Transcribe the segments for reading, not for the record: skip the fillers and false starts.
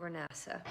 We're NASA.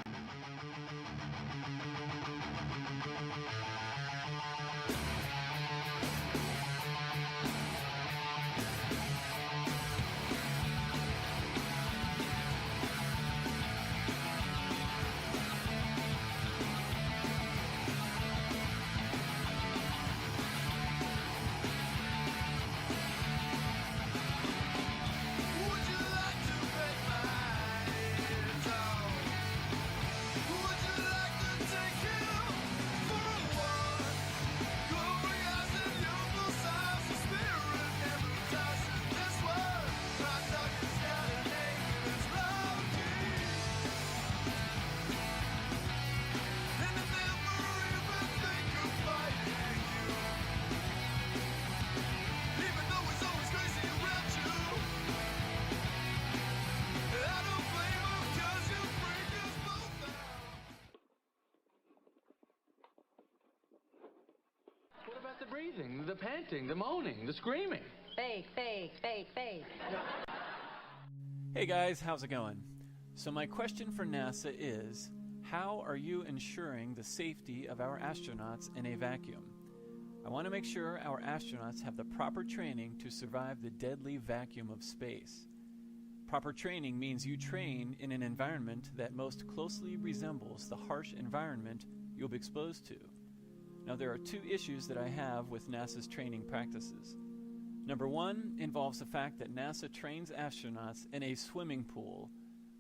What about the breathing, the panting, the moaning, the screaming? Fake. Hey guys, how's it going? So my question for NASA is, how are you ensuring the safety of our astronauts in a vacuum? I want to make sure our astronauts have the proper training to survive the deadly vacuum of space. Proper training means you train in an environment that most closely resembles the harsh environment you'll be exposed to. Now, there are two issues that I have with NASA's training practices. Number one involves the fact that NASA trains astronauts in a swimming pool,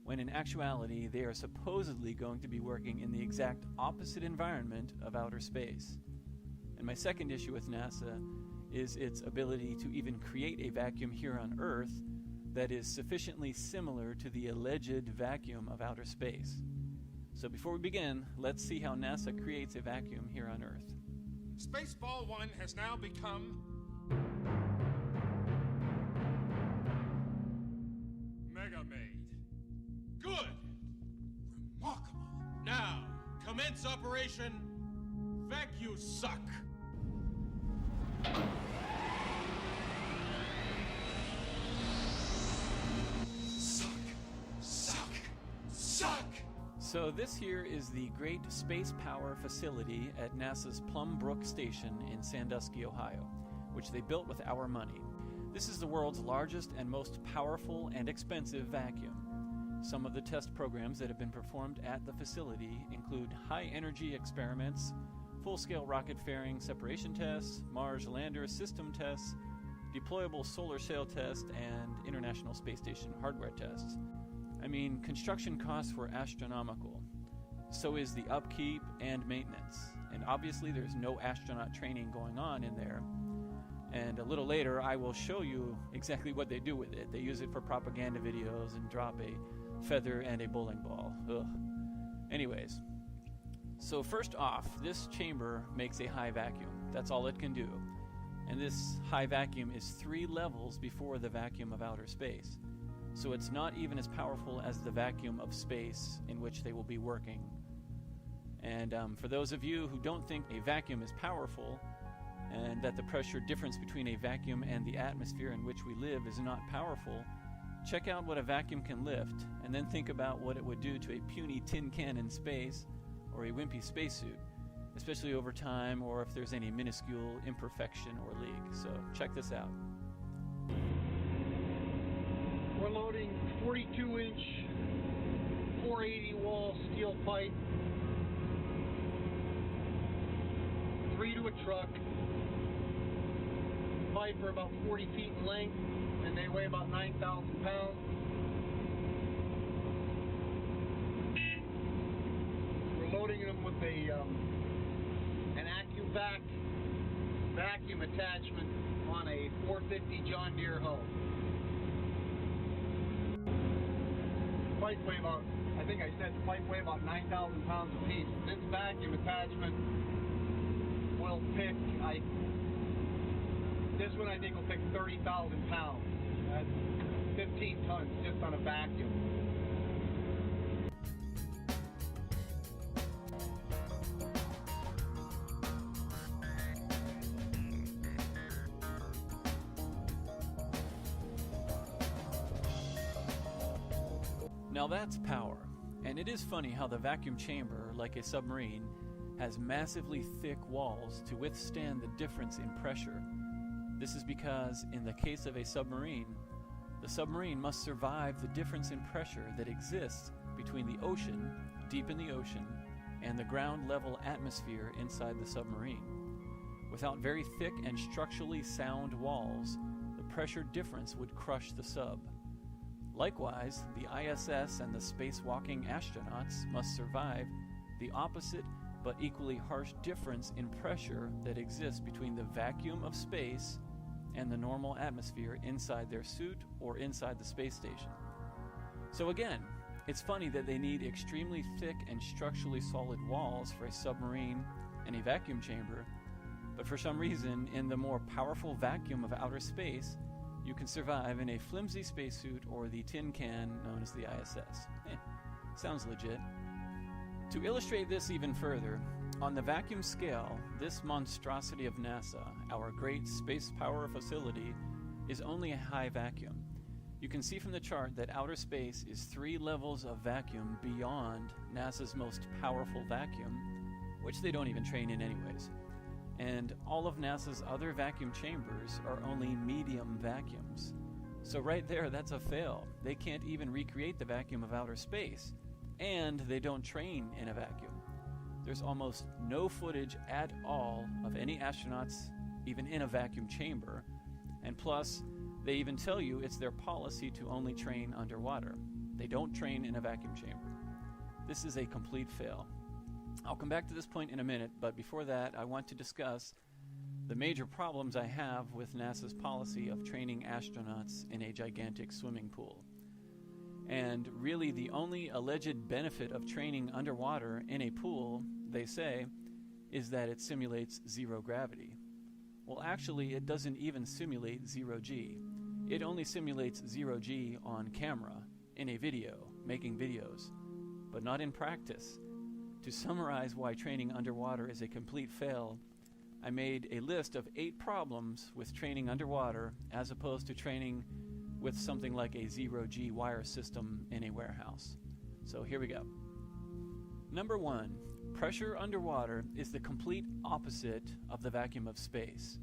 when in actuality they are supposedly going to be working in the exact opposite environment of outer space. And my second issue with NASA is its ability to even create a vacuum here on Earth that is sufficiently similar to the alleged vacuum of outer space. So before we begin, let's see how NASA creates a vacuum here on Earth. Spaceball 1 has now become Mega Made. Good. Remarkable. Now, commence Operation Vacuum-Suck. Suck! So this here is the Great Space Power Facility at NASA's Plum Brook Station in Sandusky, Ohio, which they built with our money. This is the world's largest and most powerful and expensive vacuum. Some of the test programs that have been performed at the facility include high-energy experiments, full-scale rocket fairing separation tests, Mars lander system tests, deployable solar sail tests, and International Space Station hardware tests. I mean, construction costs were astronomical. So is the upkeep and maintenance. And obviously there's no astronaut training going on in there. And a little later I will show you exactly what they do with it. They use it for propaganda videos and drop a feather and a bowling ball. Ugh. Anyways, so first off, this chamber makes a high vacuum. That's all it can do. And this high vacuum is 3 levels before the vacuum of outer space. So it's not even as powerful as the vacuum of space in which they will be working. And for those of you who don't think a vacuum is powerful, and that the pressure difference between a vacuum and the atmosphere in which we live is not powerful, check out what a vacuum can lift, and then think about what it would do to a puny tin can in space, or a wimpy spacesuit, especially over time, or if there's any minuscule imperfection or leak. So check this out. We're loading 42-inch 480 wall steel pipe, 3 to a truck. Pipe are about 40 feet in length, and they weigh about 9,000 pounds. We're loading them with an AccuVac vacuum attachment on a 450 John Deere hoe. Pipe weigh about, I think I said the pipe weigh about 9,000 pounds a piece. This vacuum attachment will pick, this one I think will pick 30,000 pounds. That's 15 tons just on a vacuum. Now that's power. And it is funny how the vacuum chamber, like a submarine, has massively thick walls to withstand the difference in pressure. This is because, in the case of a submarine, the submarine must survive the difference in pressure that exists between the ocean, deep in the ocean, and the ground-level atmosphere inside the submarine. Without very thick and structurally sound walls, the pressure difference would crush the sub. Likewise, the ISS and the spacewalking astronauts must survive the opposite but equally harsh difference in pressure that exists between the vacuum of space and the normal atmosphere inside their suit or inside the space station. So again, it's funny that they need extremely thick and structurally solid walls for a submarine and a vacuum chamber, but for some reason, in the more powerful vacuum of outer space, you can survive in a flimsy spacesuit or the tin can known as the ISS. Sounds legit. To illustrate this even further, on the vacuum scale, this monstrosity of NASA, our great space power facility, is only a high vacuum. You can see from the chart that outer space is 3 levels of vacuum beyond NASA's most powerful vacuum, which they don't even train in anyways. And all of NASA's other vacuum chambers are only medium vacuums. So right there, that's a fail. They can't even recreate the vacuum of outer space, and they don't train in a vacuum. There's almost no footage at all of any astronauts even in a vacuum chamber, and plus, they even tell you it's their policy to only train underwater. They don't train in a vacuum chamber. This is a complete fail. I'll come back to this point in a minute, but before that, I want to discuss the major problems I have with NASA's policy of training astronauts in a gigantic swimming pool. And really, the only alleged benefit of training underwater in a pool, they say, is that it simulates zero gravity. Well, actually, it doesn't even simulate zero G. It only simulates zero G on camera, in a video, making videos, but not in practice. To summarize why training underwater is a complete fail, I made a list of 8 problems with training underwater as opposed to training with something like a zero-G wire system in a warehouse. So here we go. Number 1, pressure underwater is the complete opposite of the vacuum of space.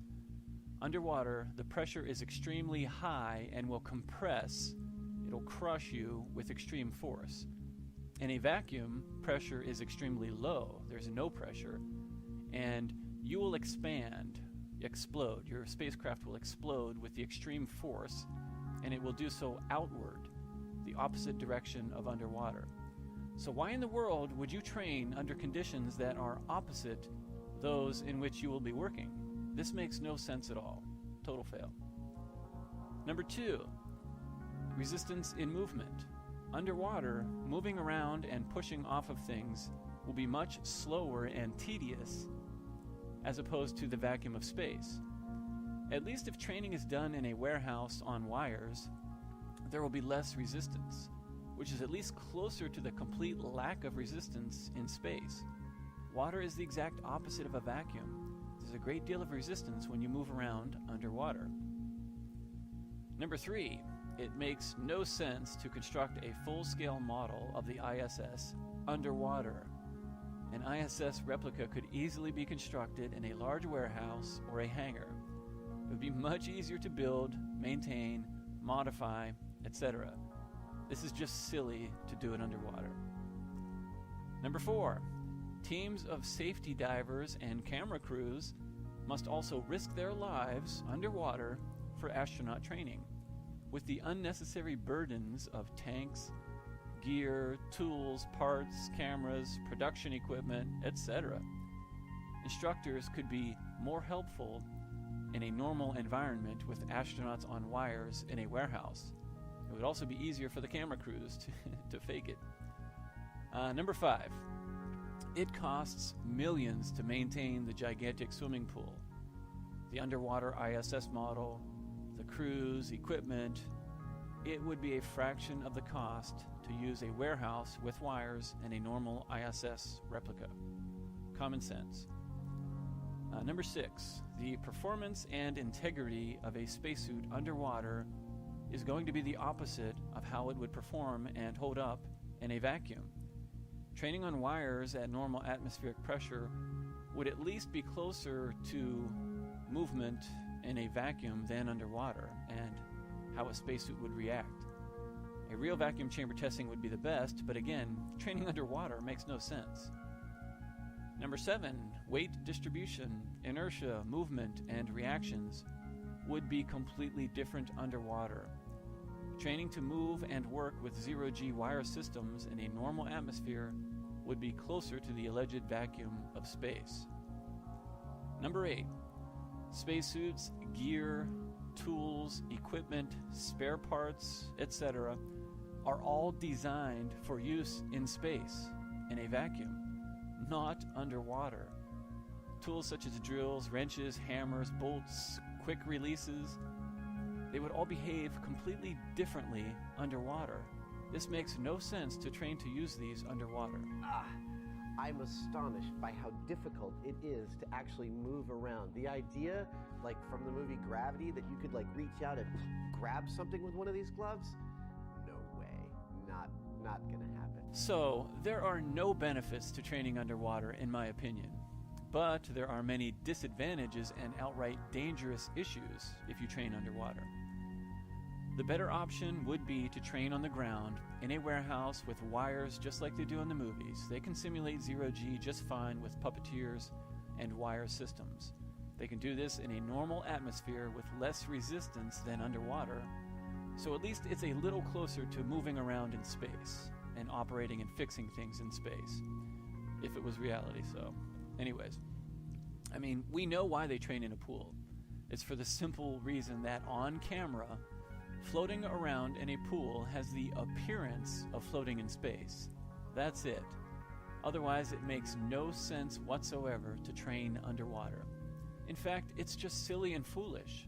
Underwater, the pressure is extremely high and will compress, it'll crush you with extreme force. In a vacuum, pressure is extremely low, there's no pressure, and you will explode. Your spacecraft will explode with the extreme force, and it will do so outward, the opposite direction of underwater. So why in the world would you train under conditions that are opposite those in which you will be working? This makes no sense at all. Total fail. Number 2, resistance in movement. Underwater, moving around and pushing off of things will be much slower and tedious as opposed to the vacuum of space. At least if training is done in a warehouse on wires, there will be less resistance, which is at least closer to the complete lack of resistance in space. Water is the exact opposite of a vacuum. There's a great deal of resistance when you move around underwater. Number 3, it makes no sense to construct a full-scale model of the ISS underwater. An ISS replica could easily be constructed in a large warehouse or a hangar. It would be much easier to build, maintain, modify, etc. This is just silly to do it underwater. Number 4, teams of safety divers and camera crews must also risk their lives underwater for astronaut training, with the unnecessary burdens of tanks, gear, tools, parts, cameras, production equipment, etc. Instructors could be more helpful in a normal environment with astronauts on wires in a warehouse. It would also be easier for the camera crews to fake it. Number 5, it costs millions to maintain the gigantic swimming pool. The underwater ISS model, the crews, equipment, it would be a fraction of the cost to use a warehouse with wires and a normal ISS replica. Common sense. Number 6, the performance and integrity of a spacesuit underwater is going to be the opposite of how it would perform and hold up in a vacuum. Training on wires at normal atmospheric pressure would at least be closer to movement in a vacuum than underwater, and how a spacesuit would react. A real vacuum chamber testing would be the best, but again, training underwater makes no sense. Number 7, weight distribution, inertia, movement, and reactions would be completely different underwater. Training to move and work with zero-G wire systems in a normal atmosphere would be closer to the alleged vacuum of space. Number 8, spacesuits, gear, tools, equipment, spare parts, etc. are all designed for use in space, in a vacuum, not underwater. Tools such as drills, wrenches, hammers, bolts, quick releases, they would all behave completely differently underwater. This makes no sense to train to use these underwater. I'm astonished by how difficult it is to actually move around. The idea, like from the movie Gravity, that you could like reach out and grab something with one of these gloves? No way. Not gonna happen. So, there are no benefits to training underwater, in my opinion. But there are many disadvantages and outright dangerous issues if you train underwater. The better option would be to train on the ground in a warehouse with wires just like they do in the movies. They can simulate zero-G just fine with puppeteers and wire systems. They can do this in a normal atmosphere with less resistance than underwater, so at least it's a little closer to moving around in space and operating and fixing things in space, if it was reality. So anyways, I mean, we know why they train in a pool. It's for the simple reason that on camera, floating around in a pool has the appearance of floating in space. That's it. Otherwise, it makes no sense whatsoever to train underwater. In fact, it's just silly and foolish.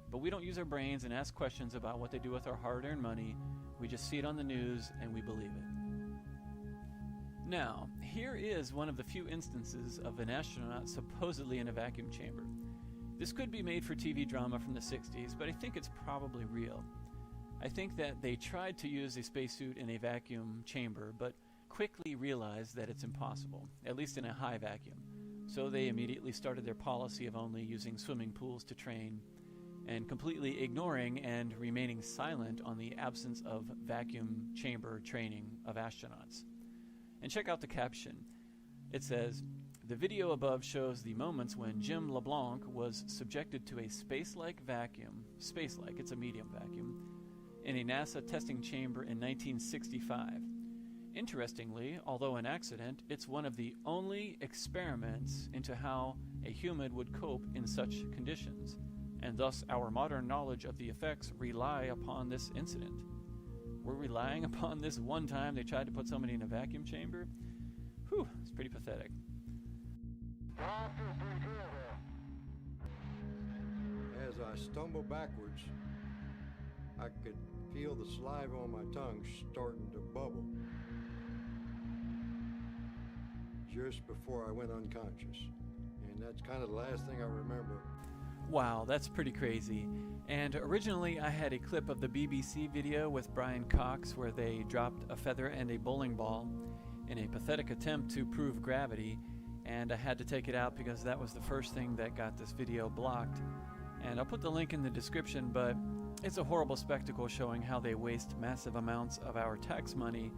But we don't use our brains and ask questions about what they do with our hard-earned money. We just see it on the news and we believe it. Now, here is one of the few instances of an astronaut supposedly in a vacuum chamber. This could be made for TV drama from the 60s, but I think it's probably real. I think that they tried to use a spacesuit in a vacuum chamber, but quickly realized that it's impossible, at least in a high vacuum. So they immediately started their policy of only using swimming pools to train, and completely ignoring and remaining silent on the absence of vacuum chamber training of astronauts. And check out the caption. It says, "The video above shows the moments when Jim LeBlanc was subjected to a space-like vacuum, space-like, it's a medium vacuum, in a NASA testing chamber in 1965. Interestingly, although an accident, it's one of the only experiments into how a human would cope in such conditions, and thus our modern knowledge of the effects rely upon this incident." We're relying upon this one time they tried to put somebody in a vacuum chamber? Whew, it's pretty pathetic. As I stumbled backwards, I could feel the saliva on my tongue starting to bubble just before I went unconscious. And that's kind of the last thing I remember. Wow, that's pretty crazy. And originally I had a clip of the BBC video with Brian Cox where they dropped a feather and a bowling ball in a pathetic attempt to prove gravity, and I had to take it out because that was the first thing that got this video blocked. And I'll put the link in the description, but it's a horrible spectacle showing how they waste massive amounts of our tax money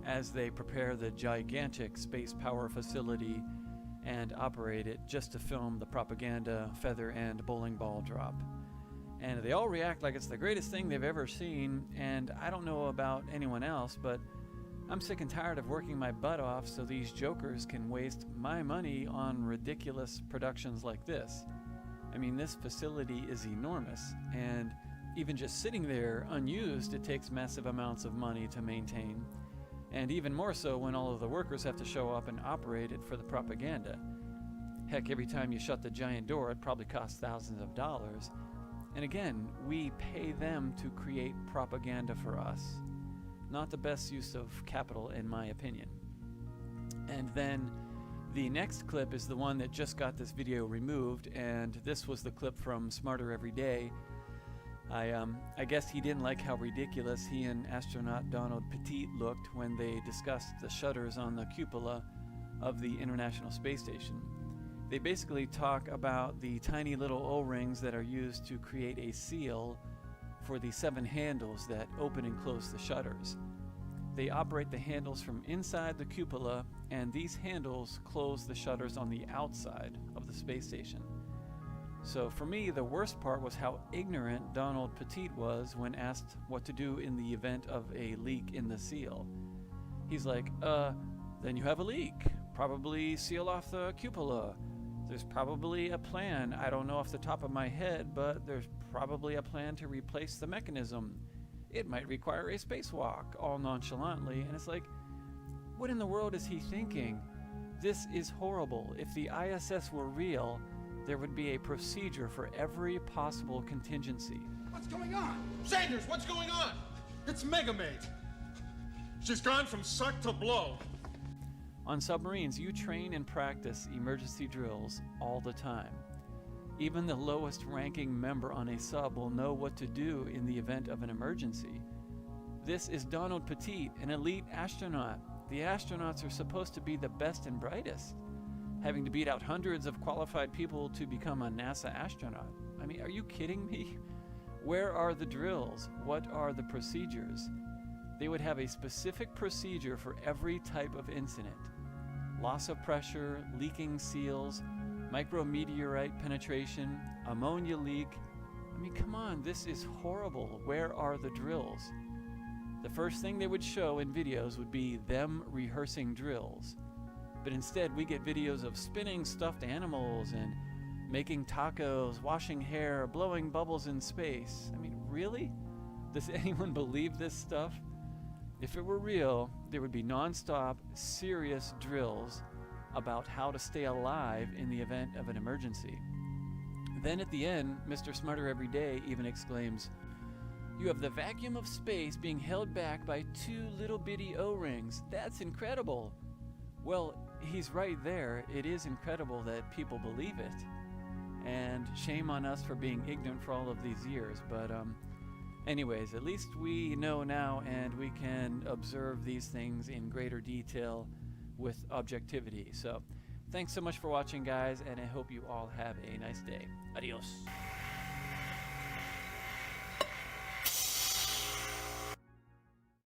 as they prepare the gigantic space power facility and operate it just to film the propaganda feather and bowling ball drop. And they all react like it's the greatest thing they've ever seen, and I don't know about anyone else, but I'm sick and tired of working my butt off so these jokers can waste my money on ridiculous productions like this. I mean, this facility is enormous, and even just sitting there unused, it takes massive amounts of money to maintain. And even more so when all of the workers have to show up and operate it for the propaganda. Heck, every time you shut the giant door, it probably costs thousands of dollars. And again, we pay them to create propaganda for us. Not the best use of capital, in my opinion. And then the next clip is the one that just got this video removed, and this was the clip from Smarter Every Day. I guess he didn't like how ridiculous he and astronaut Donald Pettit looked when they discussed the shutters on the cupola of the International Space Station. They basically talk about the tiny little O-rings that are used to create a seal for the 7 handles that open and close the shutters. They operate the handles from inside the cupola, and these handles close the shutters on the outside of the space station. So for me, the worst part was how ignorant Donald Pettit was when asked what to do in the event of a leak in the seal. He's like, then you have a leak. Probably seal off the cupola. There's probably a plan. I don't know off the top of my head, but there's probably a plan to replace the mechanism. It might require a spacewalk, all nonchalantly. And it's like, what in the world is he thinking? This is horrible. If the ISS were real, there would be a procedure for every possible contingency. What's going on? Sanders, what's going on? It's Megamaid. She's gone from suck to blow. On submarines, you train and practice emergency drills all the time. Even the lowest ranking member on a sub will know what to do in the event of an emergency. This is Donald Pettit, an elite astronaut. The astronauts are supposed to be the best and brightest, having to beat out hundreds of qualified people to become a NASA astronaut. I mean, are you kidding me? Where are the drills? What are the procedures? They would have a specific procedure for every type of incident. Loss of pressure, leaking seals, micrometeorite penetration, ammonia leak. I mean, come on, this is horrible. Where are the drills? The first thing they would show in videos would be them rehearsing drills. But instead, we get videos of spinning stuffed animals and making tacos, washing hair, blowing bubbles in space. I mean, really? Does anyone believe this stuff? If it were real, there would be non-stop, serious drills about how to stay alive in the event of an emergency. Then at the end, Mr. Smarter Every Day even exclaims, "You have the vacuum of space being held back by 2 little bitty O-rings. That's incredible." Well, he's right there. It is incredible that people believe it. And shame on us for being ignorant for all of these years. But anyways, at least we know now, and we can observe these things in greater detail with objectivity. So thanks so much for watching, guys, and I hope you all have a nice day. Adios.